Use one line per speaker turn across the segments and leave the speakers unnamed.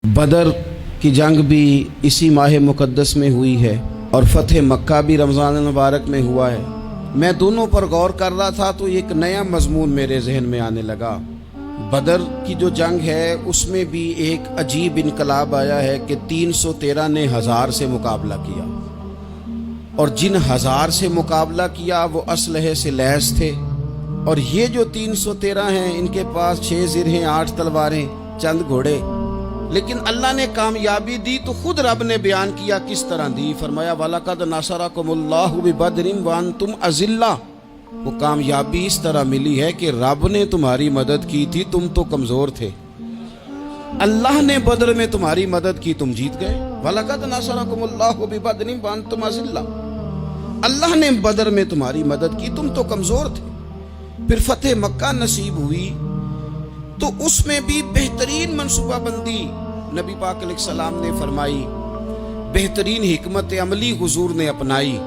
बदर की जंग भी इसी माह मुक़द्दस में हुई है और फ़तह मक्का भी रमज़ान मुबारक में हुआ है। मैं दोनों पर गौर कर रहा था तो एक नया मजमून मेरे जहन में आने लगा। बदर की जो जंग है उसमें भी एक अजीब इनकलाब आया है कि 313 ने 1000 से मुकाबला किया, और जिन 1000 से मुकाबला किया वो असलहे से लैस थे, और ये जो 313 हैं इनके पास 6 ज़िरहें, 8 तलवारें, चंद घोड़े। लेकिन अल्लाह ने कामयाबी दी तो खुद रब ने बयान किया किस तरह दी। फरमाया वलक़द नसरकुमुल्लाहु बिबदरिन व अंतुम अज़िल्ला। वो कामयाबी इस तरह मिली है कि रब ने तुम्हारी मदद की थी, तुम तो कमज़ोर थे। अल्लाह ने बदर में तुम्हारी मदद की, तुम जीत गए। वलक़द नसरकुमुल्लाहु बिबदरिन व अंतुम अज़िल्ला। अल्लाह ने बदर में तुम्हारी मदद की, तुम तो कमज़ोर थे। फिर फ़तह मक्का नसीब हुई तो उसमें भी बेहतरीन मनसूबाबंदी नबी पाक अलैहिस्सलाम ने फरमाई, बेहतरीन हिकमत अमली हुजूर ने अपनाई।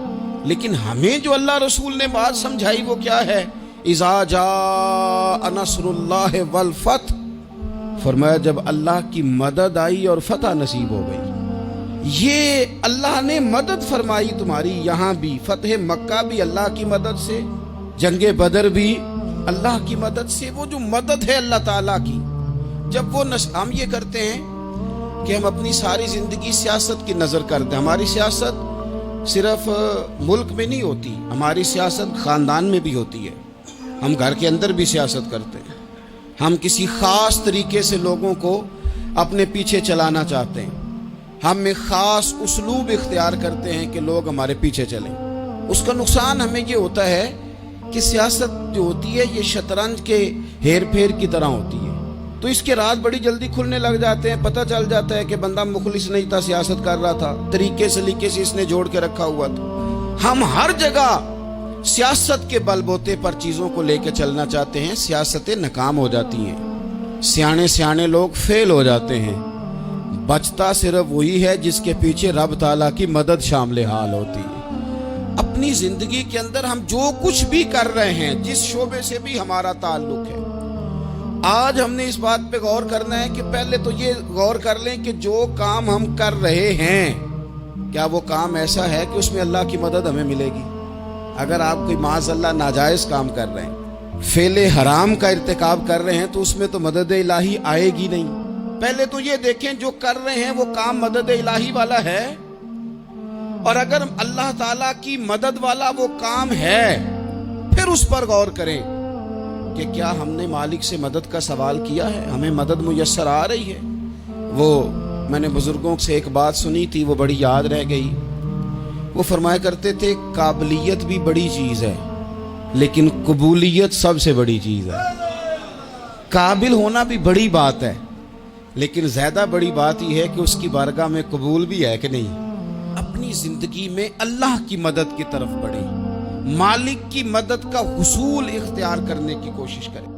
लेकिन हमें जो अल्लाह रसूल ने बात समझाई वो क्या है? इज़ा जाअ नस्रुल्लाह वल फतह। फरमाया जब अल्लाह की मदद आई और फतह नसीब हो गई। ये अल्लाह ने मदद फरमाई तुम्हारी। यहाँ भी फ़तह मक्का भी अल्लाह की मदद से, जंगे बदर भी अल्लाह की मदद से। वो जो मदद है अल्लाह ताला की, जब वो हम ये करते हैं कि हम अपनी सारी ज़िंदगी सियासत की नज़र करते हैं। हमारी सियासत सिर्फ मुल्क में नहीं होती, हमारी सियासत ख़ानदान में भी होती है। हम घर के अंदर भी सियासत करते हैं। हम किसी ख़ास तरीके से लोगों को अपने पीछे चलाना चाहते हैं। हम एक ख़ास उसलूब इख्तियार करते हैं कि लोग हमारे पीछे चलें। उसका नुकसान हमें ये होता है कि सियासत जो होती है ये शतरंज के हेर फेर की तरह होती है। तो इसके राज बड़ी जल्दी खुलने लग जाते हैं। पता चल जाता है कि बंदा मुखलिस नहीं था, सियासत कर रहा था, तरीके सलीके से इसने जोड़ के रखा हुआ था। हम हर जगह सियासत के बलबोते पर चीज़ों को लेकर चलना चाहते हैं, सियासतें नाकाम हो जाती हैं, सियाने सियाने लोग फेल हो जाते हैं। बचता सिर्फ वही है जिसके पीछे रब ताला की मदद शामिल हाल होती है। अपनी जिंदगी के अंदर हम जो कुछ भी कर रहे हैं, जिस शोबे से भी हमारा ताल्लुक है, आज हमने इस बात पे गौर करना है कि पहले तो ये गौर कर लें कि जो काम हम कर रहे हैं क्या वो काम ऐसा है कि उसमें अल्लाह की मदद हमें मिलेगी। अगर आप कोई माज़अल्लाह नाजायज़ काम कर रहे हैं, फेले हराम का इर्तिकाब कर रहे हैं, तो उसमें तो मदद इलाही आएगी नहीं। पहले तो ये देखें जो कर रहे हैं वो काम मदद इलाही वाला है, और अगर अल्लाह ताला की मदद वाला वो काम है फिर उस पर गौर करें कि क्या हमने मालिक से मदद का सवाल किया है, हमें मदद मुयस्सर आ रही है। वो मैंने बुजुर्गों से एक बात सुनी थी, वो बड़ी याद रह गई। वो फरमाया करते थे काबिलियत भी बड़ी चीज़ है लेकिन कबूलियत सबसे बड़ी चीज़ है। काबिल होना भी बड़ी बात है लेकिन ज़्यादा बड़ी बात यह है कि उसकी बारगाह में कबूल भी है कि नहीं। अपनी जिंदगी में अल्लाह की मदद की तरफ बढ़े, मालिक की मदद का हुसूल इख्तियार करने की कोशिश करें।